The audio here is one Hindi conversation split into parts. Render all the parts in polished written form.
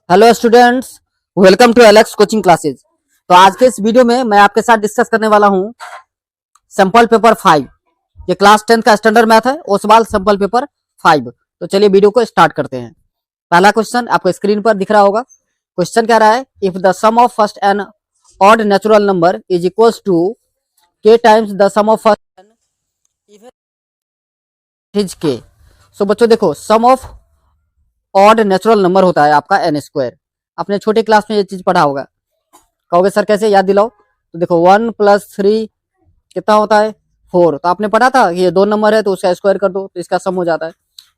Hello students, welcome to Alex coaching classes. तो आज के इस वीडियो में मैं आपके साथ डिस्कस करने वाला हूं सैंपल पेपर 5। ये क्लास 10 का स्टैंडर्ड मैथ है, ओसवाल सैंपल पेपर 5। तो चलिए वीडियो को स्टार्ट करते हैं। पहला क्वेश्चन आपको स्क्रीन पर दिख रहा होगा। क्वेश्चन कह रहा है, if the sum of first N odd natural number is equals to K times the sum of first N even is K. So बच्चों देखो, sum of odd natural number होता है आपका एन स्क्वायर। आपने छोटे क्लास में ये चीज पढ़ा होगा। कहोगे सर कैसे, याद दिलाओ। तो देखो 1+3 कितना होता है 4। तो आपने पढ़ा था कि ये दो नंबर है तो उसका स्क्वायर कर दो तो इसका सम हो जाता है।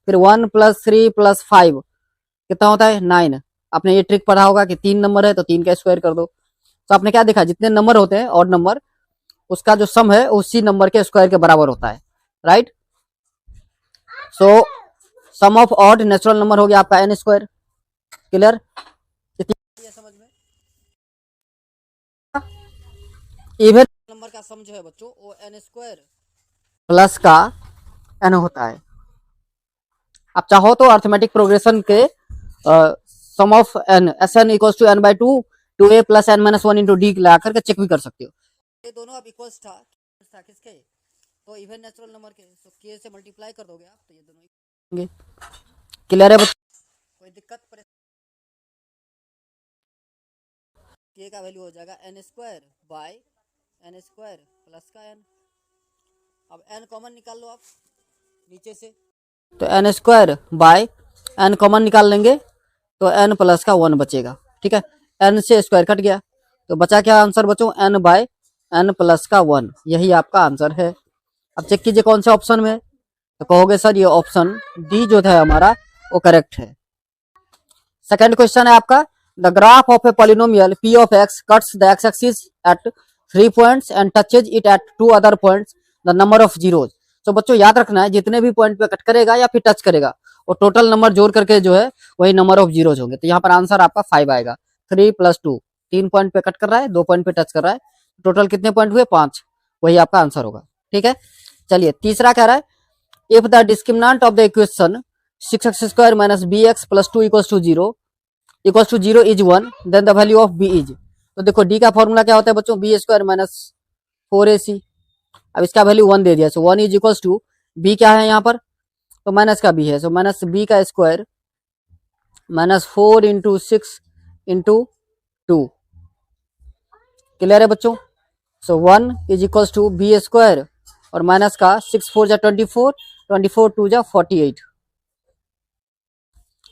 फिर 1+3+5 कितना होता है 9। आपने ये ट्रिक पढ़ा होगा कि तीन नंबर है तो तीन का स्क्वायर कर दो। तो आपने क्या देखा, जितने नंबर होते हैं ऑड नंबर, उसका जो सम है उसी नंबर के स्क्वायर के बराबर होता है, right. So sum of odd natural number हो गया आपका एन स्क्वायर। क्लियर, समझ में। इवन नंबर का सम जो है बच्चों वो एन स्क्वायर प्लस का एन होता है। आप चाहो तो अर्थमेटिक प्रोग्रेशन के sum of N S N equals to N by two A plus N minus one into D ला करके चेक भी कर सकते हो। ये दोनों अब इक्वल्स था किसके, तो इवन नेचुरल नंबर के। तो के से मल्टीप्लाई कर दोगे आप तो ये दोनों होंगे। क्लियर है बच्चों, कोई दिक्कत परेशानी। के का वैल्यू हो जाएगा n square by n square plus का एन। अब एन कॉमन निकाल लो आप नीचे से, तो n square by n common निकाल लेंगे तो एन प्लस का 1 बचेगा। ठीक है, एन से स्क्वायर कट गया तो बचा क्या आंसर बच्चों, एन बाय एन प्लस का 1। यही आपका आंसर है। अब चेक कीजिए कौन से ऑप्शन में, तो कहोगे सर ये ऑप्शन डी जो है हमारा वो करेक्ट है। सेकंड क्वेश्चन है आपका, the graph of a polynomial p of x cuts the x axis at 3 points and touches it at 2 other points, the number of zeros। तो बच्चों याद रखना है, जितने भी पॉइंट पे कट करेगा या फिर टच करेगा वो टोटल नंबर जोड़ करके जो है वही नंबर ऑफ जीरोज होंगे। तो यहाँ पर आंसर आपका 5 आएगा। 3 + 2, 3 पॉइंट पे कट कर रहा है, 2 पॉइंट पे टच कर रहा है, टोटल कितने पॉइंट हुए 5, वही आपका आंसर होगा। ठीक है, चलिए तीसरा कह रहा है, if the discriminant of the equation 6x² - bx + 2 = 0 equals to 0 is 1, then the value of b is. तो देखो डी का फॉर्मूला क्या होता है बच्चों, b² - 4ac। अब इसका वैल्यू 1 दे दिया, सो 1 इज इक्वल्स टू बी क्या है यहाँ पर, तो माइनस का बी है, सो माइनस बी का स्क्वायर -4 × 6 × 2। क्लियर है बच्चों। सो 1 इज इक्वल्स टू b² और माइनस का 6 4 जा 24, 24 2 जा 48।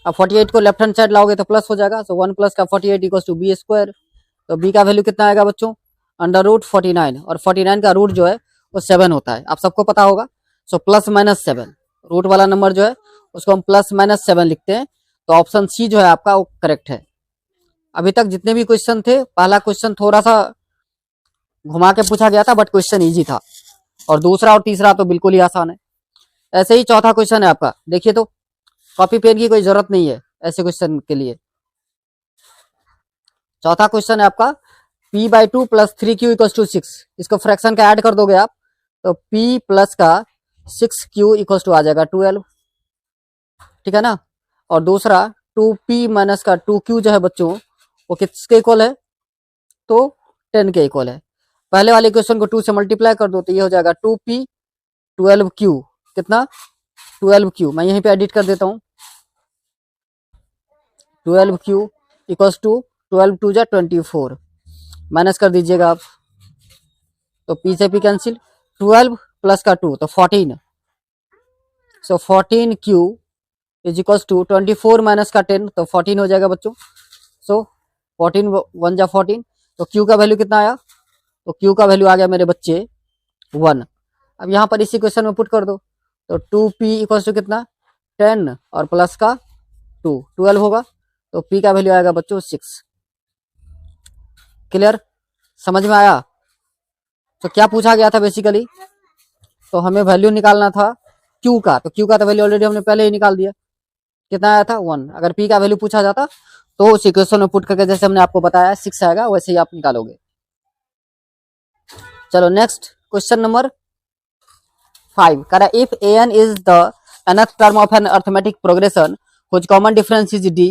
अब 48 को लेफ्ट हैंड साइड लाओगे तो प्लस हो जाएगा, सो 1 + का 48 = b²। तो b का वैल्यू कितना आएगा बच्चों, √49, और 49 का रूट जो है वो 7 होता है, आप सबको पता होगा। सो +-7 रूट वाला नंबर जो है उसको हम +-7 लिखते हैं। तो ऑप्शन सी जो है आपका वो करेक्ट है। अभी तक जितने भी क्वेश्चन थे, पहला क्वेश्चन थोड़ा सा घुमा के पूछा गया था बट क्वेश्चन ईजी था, और दूसरा और तीसरा तो बिल्कुल ही आसान है। ऐसे ही चौथा क्वेश्चन है आपका, देखिए तो कॉपी पेन की कोई जरूरत नहीं है ऐसे क्वेश्चन के लिए। चौथा क्वेश्चन है आपका, p/2 + 3q = 6। इसको फ्रैक्शन का ऐड कर दोगे आप तो p प्लस का 6q = आ जाएगा 12। ठीक है ना। और दूसरा 2p - का 2q जो है बच्चों वो किसके इक्वल है, तो 10 के इक्वल है। पहले वाले क्वेश्चन को 2 से मल्टीप्लाई कर दो तो ये हो जाएगा 2p 12q, कितना 12q। मैं यहीं पे एडिट कर देता हूँ, 12q = 12 2 जा 24, माइनस कर दीजिएगा आप तो p से p कैंसिल, 12 प्लस का 2 तो 14। सो 14q = 24 माइनस का 10 तो 14 हो जाएगा बच्चों। सो 14 1 जा 14, तो q का वैल्यू कितना आया, तो q का वैल्यू आ गया मेरे बच्चे 1। अब यहाँ पर इसी क्वेश्चन में पुट कर दो तो 2p = कितना 10 और प्लस का 2 12 होगा, तो p का वैल्यू आएगा बच्चों 6। क्लियर, समझ में आया। तो क्या पूछा गया था बेसिकली, तो हमें वैल्यू निकालना था q का, तो q का तो वैल्यू ऑलरेडी हमने पहले ही निकाल दिया, कितना आया था 1। अगर p का वैल्यू पूछा जाता तो उस इक्वेशन में पुट करके जैसे हमने आपको बताया 6 आएगा, वैसे ही आप निकालोगे। चलो नेक्स्ट क्वेश्चन नंबर 5 कह रहा है, if an is the nth term of an arithmetic progression which common difference is d,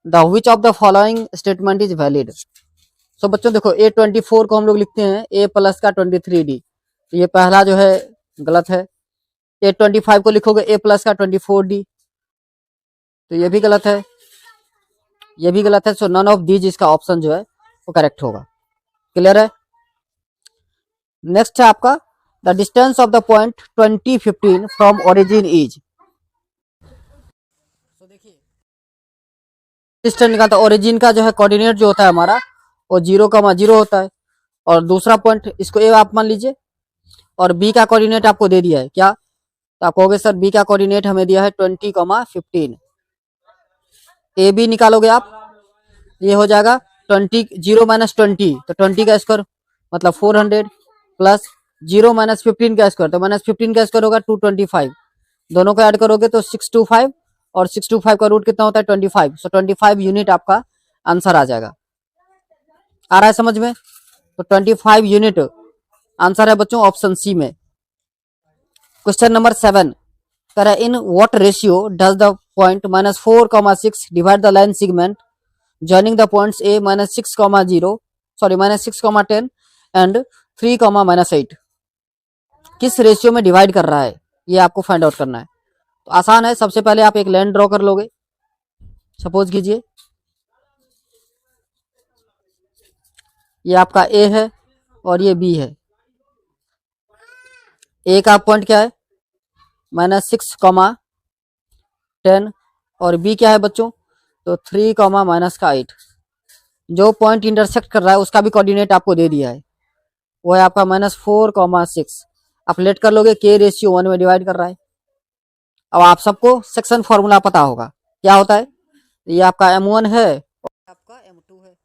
the which of the following statement is valid. So बच्चों देखो A24 को हम लोग लिखते हैं A प्लस का 23D, तो ये पहला जो है गलत है। A25 को लिखोगे A प्लस का 24D, तो ये भी गलत है, ये भी गलत है। सो नन ऑफ दीज इसका ऑप्शन जो है वो करेक्ट होगा। क्लियर है। नेक्स्ट है आपका the distance of the point 2015 from origin is. तो देखिए डिस्टेंस निकालता, ओरिजिन का जो है कोऑर्डिनेट जो होता है हमारा वो 0,0 होता है, और दूसरा पॉइंट इसको ए आप मान लीजिए, और बी का कोऑर्डिनेट आपको दे दिया है क्या, तो आप कहोगे सर बी का कोऑर्डिनेट हमें दिया है 20,15। ए बी निकालोगे आप, ये हो जाएगा 20 0 माइनस 20, तो 20 का स्क्वायर मतलब 400 प्लस 0 माइनस 15 का स्क्वायर, तो माइनस 15 का स्क्वायर होगा 225, दोनों को ऐड करोगे तो 625, और 625 का रूट कितना होता है 25, सो 25 यूनिट आपका आंसर आ जाएगा। आ रहा है समझ में, तो 25 यूनिट आंसर है बच्चों ऑप्शन सी में। क्वेश्चन नंबर 7 कह रहा है in what ratio does the point -4,6 divide the line segment joining the points A -6,0 sorry -6,10 and 3,-8 किस रेशियो में डिवाइड कर रहा है, ये आपको फाइंड आउट करना है। तो आसान है, सबसे पहले आप एक लाइन ड्रॉ कर लोगे। सपोज कीजिए ये आपका ए है और ये बी है। ए का पॉइंट क्या है -6,10, और बी क्या है बच्चों, तो 3,-8। जो पॉइंट इंटरसेक्ट कर रहा है उसका भी कोऑर्डिनेट आपको दे दिया है, वो है आपका -4,6। आप लेट कर लोगे के रेशियो 1 में डिवाइड कर रहा है। अब आप सबको सेक्शन फॉर्मूला पता होगा क्या होता है, ये आपका M1 है और आपका M2 है।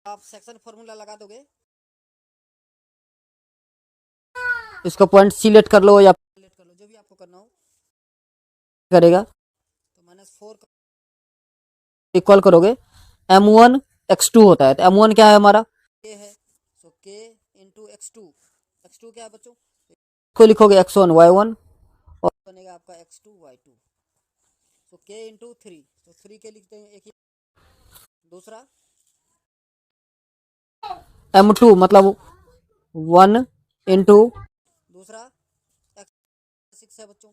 आप सेक्शन फॉर्मूला लगा दोगे, इसको पॉइंट सी लेट कर लो या लेट कर लो, जो भी आपको करना हो करेगा, तो -4 इक्वल करोगे M1 x2 होता है। तो M1 क्या है हमारा K है, सो K इंटू x2, x2 क्या है बच्चों, को लिखोगे x1 y1 और बनेगा आपका x2 y2, सो K इंटू 3, तो 3 के लिखते हैं एक ही। दूसरा M2 मतलब 1 इंटू दूसरा 6 है बच्चों,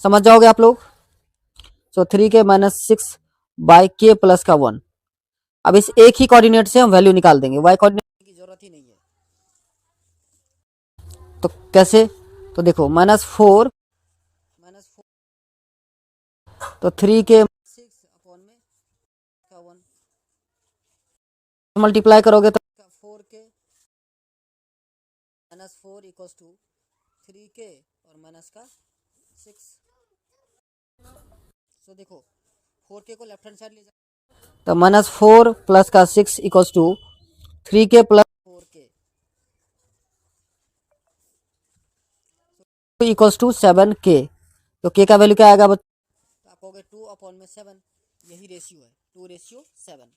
समझ जाओगे आप लोग। सो 3 के -6 बाई के प्लस का 1। अब इस एक ही कोऑर्डिनेट से हम वैल्यू निकाल देंगे, y कोऑर्डिनेट की जरूरत ही नहीं है। तो कैसे, तो देखो -4 तो 3 के 6 अपॉन में का 1 मल्टीप्लाई करोगे तो 4 के -4 इक्वल्स टू 3 के और माइनस का 6। सो देखो 4 के को लेफ्ट हैंड साइड ले जाओ, तो -4 प्लस का 6 इक्वल्स टू 3 के प्लस 4 के इक्वल्स टू 7 के। तो के का वैल्यू क्या आएगा बच्चों, तो आप कहोगे 2 अपॉन में 7, यही रेशियो है 2:7।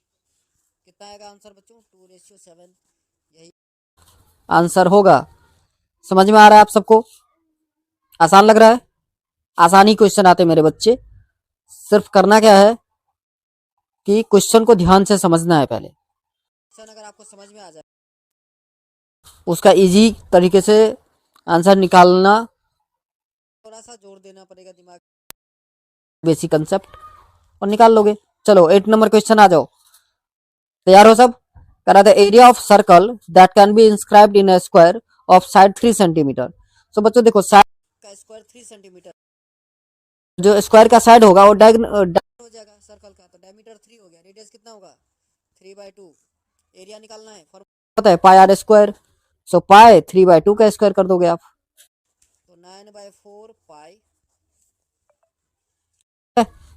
कितना आएगा आंसर बच्चों, 2:7, यही आंसर होगा। समझ में आ रहा है आप सबको, आसान लग रहा है, आसानी क्वेश्चन आते मेरे बच्चे। सिर्फ करना क्या है कि क्वेश्चन को ध्यान से समझना है पहले। क्वेश्चन अगर आपको समझ में आ जाए उसका इजी तरीके से आंसर निकालना, थोड़ा सा जोर देना पड़ेगा दिमाग, बेसिक कंसेप्ट, और निकाल लोगे। चलो 8 नंबर क्वेश्चन आ जाओ, तैयार हो सब। करा the area of circle that can be inscribed in a square of side 3 centimetre. So बच्चों देखो साइड का स्क्वायर 3 सेंटीमीटर, जो स्क्वायर का साइड होगा वो डायगोनल हो जाएगा सर्कल का, तो डायमीटर 3 हो गया, रेडियस कितना होगा 3/2, एरिया निकालना है, फॉर्मूला पता है पाई आर स्क्वायर, सो पाई 3/2 का स्क्वायर कर दोगे आप, तो 9/4 पाई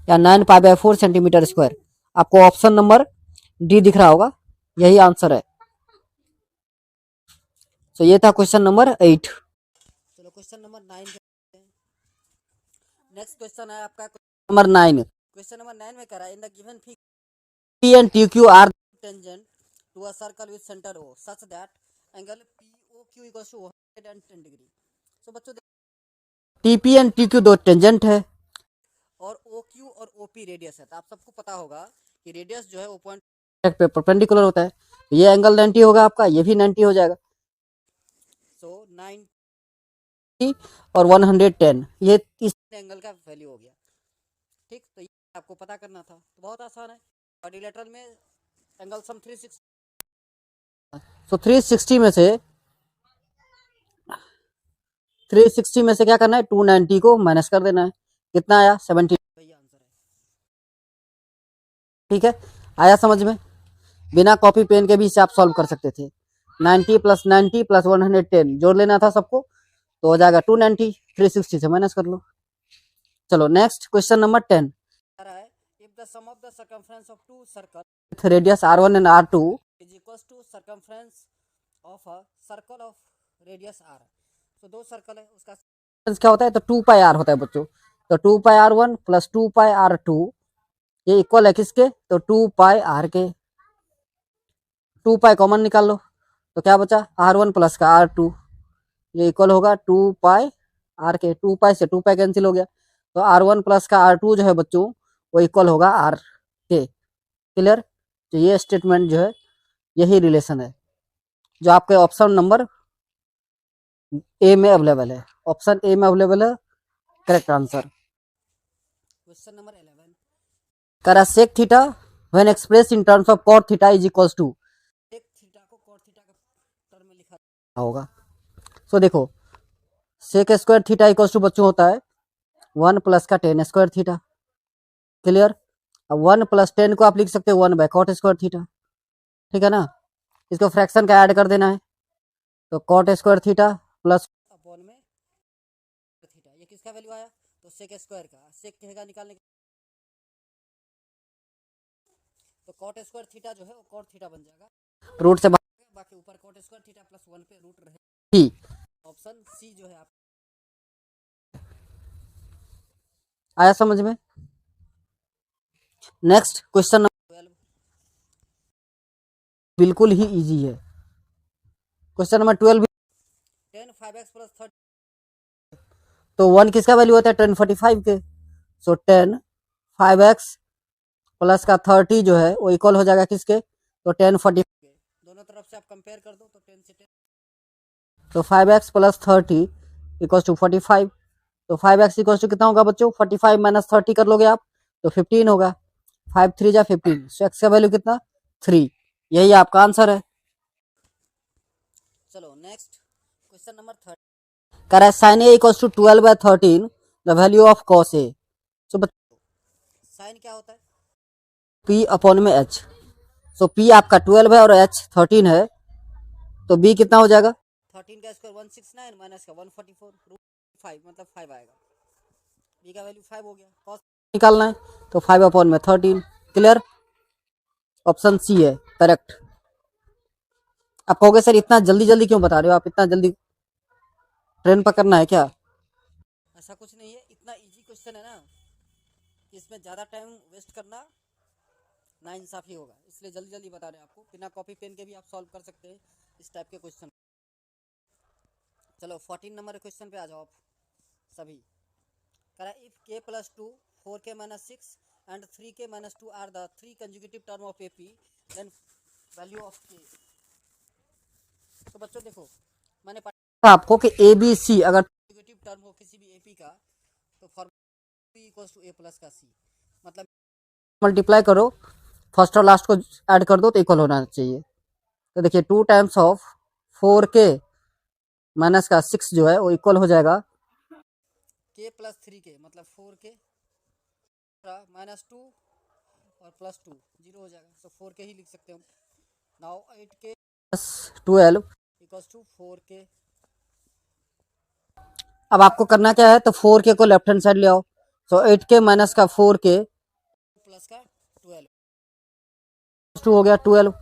या 9 पाई/4 सेंटीमीटर स्क्वायर। आपको ऑप्शन नंबर डी दिख रहा होगा, यही आंसर है। तो ये था क्वेश्चन नंबर 8। चलो क्वेश्चन नंबर 9 नेक्स्ट क्वेश्चन है आपका नंबर 9। क्वेश्चन नंबर 9 में कह रहा है in the given figure P and TQ are tangent to a circle with center O such that angle POQ equals to 110 degree। सो बच्चों TP एंड TQ दो टेंजेंट है और OQ और OP रेडियस है। तो आप सबको पता होगा कि रेडियस जो है वो पॉइंट पे परपेंडिकुलर होता है। तो ये एंगल 90 होगा आपका, ये भी 90 हो जाएगा। सो 90 और 110 ये इस एंगल का वैल्यू हो गया। ठीक, तो ये आपको पता करना था, तो बहुत आसान है। क्वाड्रिलेटरल में एंगल सम 360, सो 360 में से 360 में से क्या करना है, 290 को माइनस कर देना है। कितना आया, 70। वही आंसर है। ठीक है, आया समझ में। बिना कॉपी पेन के भी इसे आप सॉल्व कर सकते थे। 90 प्लस 90 प्लस 110 जोड़ लेना था सबको, तो हो जाएगा 290। 360 से माइनस कर लो। चलो next question number 10 if the sum of the circumference of two circle with radius r1 and r2 is equals to circumference of a circle of radius r। तो दो सर्कल है, उसका क्या होता है, तो 2 पाई r होता है बच्चों। तो 2 पाई r1 प्लस 2 पाई r2 ये इक्वल है किसके, तो 2 पाई r के। 2 पाई कॉमन निकाल लो, तो क्या बचा, r1 प्लस का r2 ये इक्वल होगा 2 पाई r के। 2 पाई से 2 पाई कैंसिल हो गया, तो r1 प्लस का r2 जो है बच्चों वो इक्वल होगा r के। क्लियर। तो ये स्टेटमेंट जो है यही रिलेशन है जो आपके ऑप्शन नंबर ए में अवेलेबल है। ऑप्शन ए में अवेलेबल है करेक्ट आंसर। क्वेश्चन नंबर 11 करा sec theta when express in terms of cot theta is equals to. Sec theta को कॉट थीटा के टर्म में लिखा होगा। सो देखो sec square theta equals to बच्चों होता है 1 प्लस का 10 स्क्वायर थीटा। क्लियर। अब 1 प्लस 10 को आप लिख सकते हो 1 बाय कॉट स्क्वायर थीटा। ठीक है ना, इसको फ्रैक्शन का ऐड कर देना है, तो cot square theta plus upon में थीटा। ये किसका वैल्यू आया, तो सेक स्क्वायर का। सेक कहेगा निकालने, तो कॉट स्क्वायर थीटा जो है वो कॉट थीटा बन जाएगा, रूट से बाकी ऊपर कॉट स्क्वायर थीटा प्लस 1 पे रूट रहे। ऑप्शन सी जो है आप आया समझ में। नेक्स्ट क्वेश्चन नंबर 12 बिल्कुल ही इजी है। क्वेश्चन नंबर 12 10 5x प्लस 30, तो 1 किसका वैल्यू होता है 10 45 के। सो 10 5x प्लस का 30 जो है वो इक्वल हो जाएगा किसके, तो 10 40 के। दोनों तरफ से आप कंपेयर कर दो, तो 10 से 10, तो 5x प्लस 30 इक्वल्स टू 45। तो 5x इक्वल्स टू कितना होगा बच्चों, 45 माइनस 30 कर लोगे आप तो 15 होगा। 5 3 जा 15, सो x का वैल्यू कितना 3। यही आपका आंसर है। चलो नेक्स्ट क्वेश्चन नंबर 30 कह रहा है sine A equals to 12 by 13 the value of cos A. So sine क्या होता है, p अपॉन में h। सो p आपका 12 है और h 13 है, तो b कितना हो जाएगा 13 का स्क्वायर 169 माइनस का 144 रूट 5 मतलब 5 आएगा। b का वैल्यू 5 हो गया, cos निकालना है तो 5 अपॉन में 13। क्लियर। ऑप्शन सी है करेक्ट। आप कहोगे सर इतना जल्दी जल्दी क्यों बता रहे हो, आप इतना जल्दी ट्रेन पकड़ना है क्या। ऐसा कुछ नहीं है, इतना इजी क्वेश्चन है ना कि इसमें ज़्यादा टाइम वेस्ट करना ना इंसाफी होगा, इसलिए जल्दी जल्दी बता रहे हैं आपको। बिना कॉपी पेन के भी आप सॉल्व कर सकते हैं इस टाइप के क्वेश्चन। चलो 14 नंबर क्वेश्चन पे आ जाओ आप सभी। कह रहा है if k plus 2 4k minus 6 and 3k minus 2 are the 3 conjugative term of AP then value of k। तो बच्चों देखो मैंने पढ़ा आपको कि ABC अगर कंजुगेटिव टर्म हो किसी भी AP का तो formula P equals to A plus का C, मतलब मल्टीप्लाई करो फर्स्ट और लास्ट को ऐड कर दो तो इक्वल होना चाहिए। तो देखिए 2 टाइम्स ऑफ 4k माइनस का 6 जो है वो इक्वल हो जाएगा k प्लस 3k मतलब 4k माइनस 2 और प्लस 2 जीरो हो जाएगा, तो 4k ही लिख सकते हो। Now 8k plus 12 equals to 4k। अब आपको करना क्या है, तो 4k को लेफ्ट हैंड साइड ले आओ, तो 8k माइनस का 4k प्लस का 12 2 हो गया 12,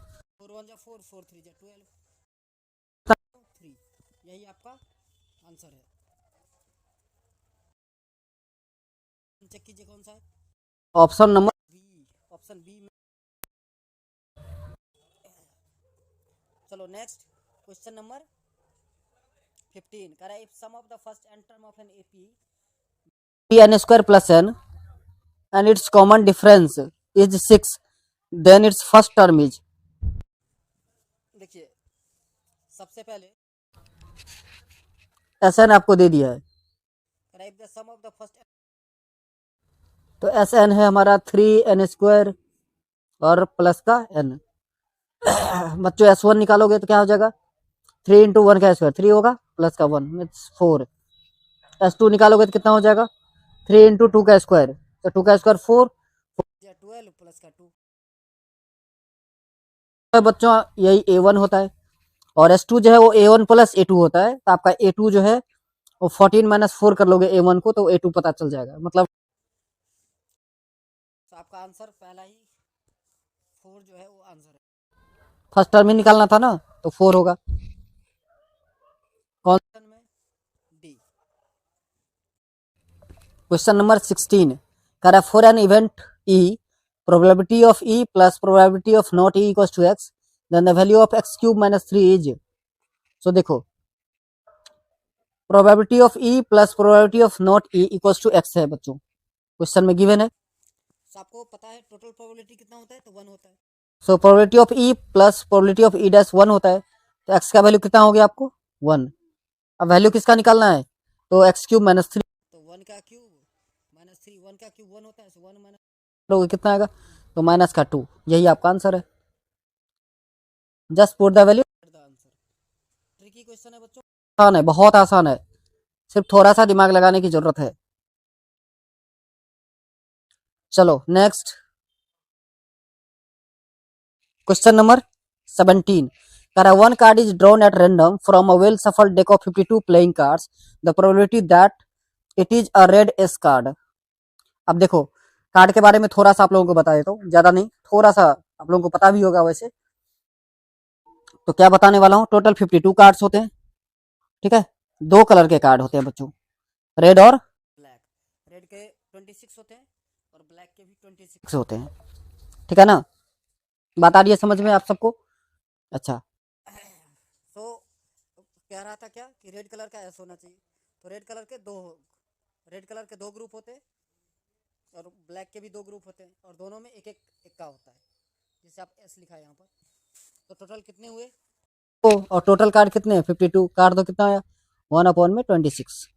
4 1 जा 4 4 3 जा 12 3। यही आपका आंसर है। चेक कीजिए कौन सा है, option number B. Option B में। चलो नेक्स्ट क्वेश्चन नंबर 15 कह रहा है if sum of the first and term of an AP n square plus n and its common difference is 6, then its first term is। देखिए सबसे पहले Sn आपको दे दिया है, right the sum of the first, तो Sn है हमारा 3n स्क्वायर और प्लस का n। बच्चों S1 निकालोगे तो क्या हो जाएगा, 3 इंटू 1 का स्क्वायर 3 होगा, प्लस का 1 मीन्स 4। S2 निकालोगे तो कितना हो जाएगा, 3 इंटू 2 का स्क्वायर, तो 2 का स्क्वायर 4, 12 प्लस का 2। तो बच्चों यही A1 होता है, और S2 जो है वो A1 प्लस A2 होता है। तो आपका A2 जो है वो 14 माइनस 4 कर लोगे A1 को, तो A2 पता चल जाएगा। मतलब तो आपका आंसर पहला ही 4 जो है वो आंसर है। फर्स्ट टर्म ही निकालना था ना, तो 4 होगा। क्वेश्चन में डी, क्वेश्चन नंबर 16 कह रहा है for an event E probability of E plus probability of not E equals to x, then the value of x cube minus 3 is। so देखो probability of E plus probability of not E equals to x है बच्चों, क्वेश्चन में गिवन है। so आपको पता है टोटल प्रोबेबिलिटी कितना होता है, तो 1 होता है। So probability of E plus probability of E dash 1 होता है, तो x का वैल्यू कितना हो गया आपको 1। अब वैल्यू किसका निकालना है, तो x क्यूब माइनस 3, तो 1 का क्यूब माइनस 3, 1 का क्यूब 1 होता है, सो 1 माइनस कितना आएगा, तो माइनस का 2। यही आपका आंसर है। Just put the value the answer. Tricky question है बच्चों, आसान है, बहुत आसान है, सिर्फ थोड़ा सा दिमाग लगाने की जरूरत है। चलो नेक्स्ट क्वेश्चन नंबर 17 करा one card is drawn at random from a well shuffled deck of 52 playing cards, the probability that it is a red S card. अब देखो कार्ड के बारे में थोड़ा सा आप लोगों को बता देता हूँ, ज्यादा नहीं, थोड़ा सा आप लोगों को पता भी होगा वैसे। तो क्या बताने वाला हूँ, टोटल 52 कार्ड्स होते हैं, ठीक है, 2 कलर के कार्ड होते हैं बच्चों, रेड और ब्लैक। रेड के 26 होते हैं और ब्लैक के भी 26 होते हैं, ठीक है ना, बात आ रही है समझ में आप सबको। अच्छा तो कह रहा था क्या कि रेड कलर का एस होना चाहिए, तो रेड कलर के 2 ग्रुप होते हैं और ब्लैक के भी 2 ग्रुप होते हैं, और दोनों में एक एक इक्का होता है, जैसे आप एस लिखा है यहाँ पर। तो टोटल कितने हुए, तो और टोटल कार्ड कितने हैं 52, कार्ड तो कितना आया 1/26।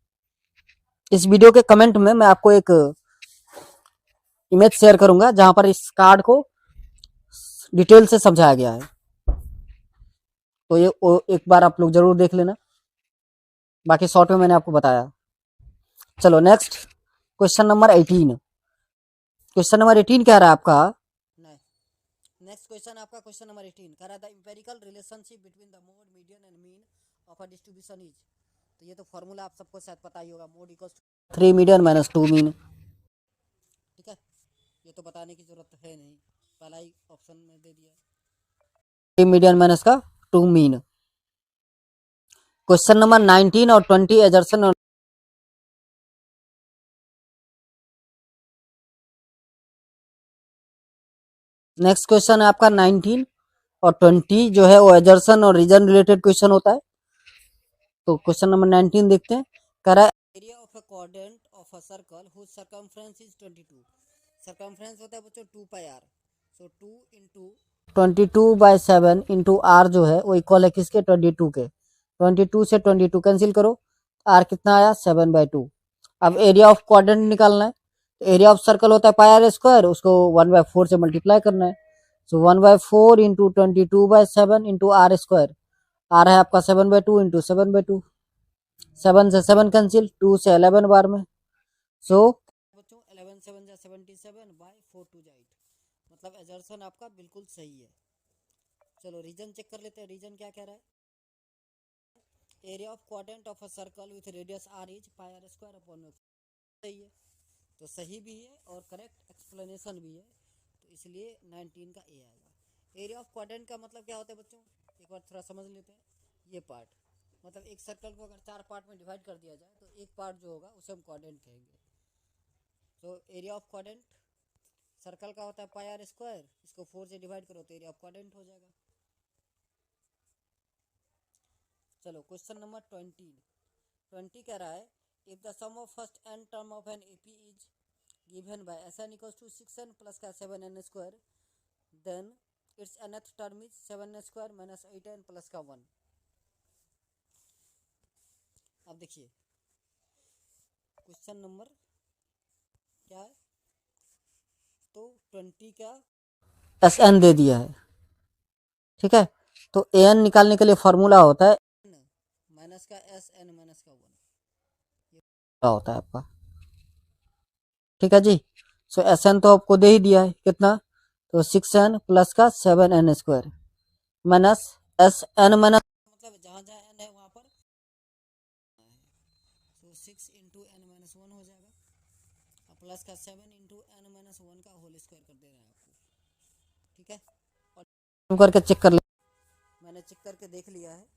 इस वीडियो के कमेंट में मैं आपको एक इमेज शेयर करूंगा जहां पर इस कार्ड को डिटेल से समझाया गया है, तो ये एक बार आप लोग जरूर देख लेना, बाकी शॉर्ट में मैंने आपको बताया। चलो next question number 18, question number 18 क्या रहा है आपका, नेक्स्ट क्वेश्चन आपका क्वेश्चन नंबर 18 कह रहा था empirical relationship between the mode median and mean of a distribution is. तो ये तो फॉर्मूला आप सबको शायद पता ही होगा, mode equals 3 median minus 2 mean, ठीक है, ये तो बताने की जरूरत है नहीं, पहला ही ऑप्शन में दे दिया, 3 मीडियन माइनस का 2 मीन। क्वेश्चन नंबर 19 और 20 एजर्सन और नेक्स्ट क्वेश्चन है आपका 19 और 20 जो है वो एजर्सन और रीजन रिलेटेड क्वेश्चन होता है। तो क्वेश्चन नंबर 19 देखते हैं, कह रहा है area of a quadrant of a circle whose circumference is 22। Circumference होता है बच्चों 2 pi R, so 2 into 22/7 into R जो है वो इक्वल है किसके 22 के, 22 से 22 कैंसिल करो, आर कितना आया 7/2। अब एरिया ऑफ क्वाड्रेंट निकालना है, एरिया ऑफ सर्कल होता है पाई आर स्क्वायर, उसको 1/4 से मल्टीप्लाई करना है, so 1/4 into 22/7 into r square, r है आपका 7/2 इंटू 7/2, 7 से 7 कैंसिल, 2 से 11 बार में, सो बच्चों 11 7 जा 77/4 टू जा 8, मतलब एजर्सन आपका बिल्कुल सही है। चलो रीजन चेक कर लेते हैं, रीजन क्या कह रहा है, area of quadrant of a circle with radius r is pi r square upon, सही है, तो सही भी है और करेक्ट एक्सप्लेनेशन भी है, तो इसलिए 19 का ए आएगा। एरिया ऑफ क्वाड्रेंट का मतलब क्या होता है बच्चों, एक बार थोड़ा समझ लेते हैं। ये पार्ट मतलब एक सर्कल को अगर 4 पार्ट में डिवाइड कर दिया जाए तो एक पार्ट जो होगा उसे हम क्वाड्रेंट कहेंगे। तो एरिया ऑफ क्वाड्रेंट सर्कल का होता है पाई आर स्क्वायर, इसको 4 से डिवाइड करो तो एरिया ऑफ क्वाड्रेंट हो जाएगा। चलो क्वेश्चन नंबर 20 कह रहा है if the sum of first n term of an AP is given by Sn equals to 6n plus का 7n square, then it's nth term is 7n square minus 8n plus का 1। अब देखिए क्वेश्चन नंबर क्या है, तो 20 का Sn दे दिया है, ठीक है। तो an निकालने के लिए फॉर्मूला होता है माइनस का Sn माइनस का 1, ये होता है आपका, ठीक है जी। सो Sn तो आपको दे ही दिया है कितना, तो 6n प्लस का 7n square minus Sn minus मतलब जहाँ जहाँ n है वहाँ पर, तो 6 इंटू n माइनस 1 हो जाएगा, प्लस का 7 इंटू n माइनस 1 का होल स्क्वायर कर दे रहे हैं आपको, ठीक है। और करके चेक कर ले, मैंने चेक करके देख लिया है,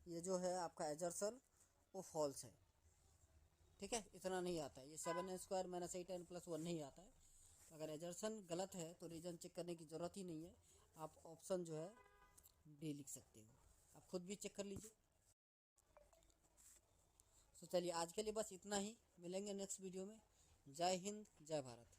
ये जो है आपका एजर्सन वो फॉल्स है, ठीक है। इतना नहीं आता है, ये 7n square minus 8n plus 1 नहीं आता है। अगर एजर्सन गलत है तो रीजन चेक करने की ज़रूरत ही नहीं है, आप ऑप्शन जो है डी लिख सकते हो, आप खुद भी चेक कर लीजिए। तो चलिए आज के लिए बस इतना ही, मिलेंगे नेक्स्ट वीडियो में। जय हिंद जय भारत।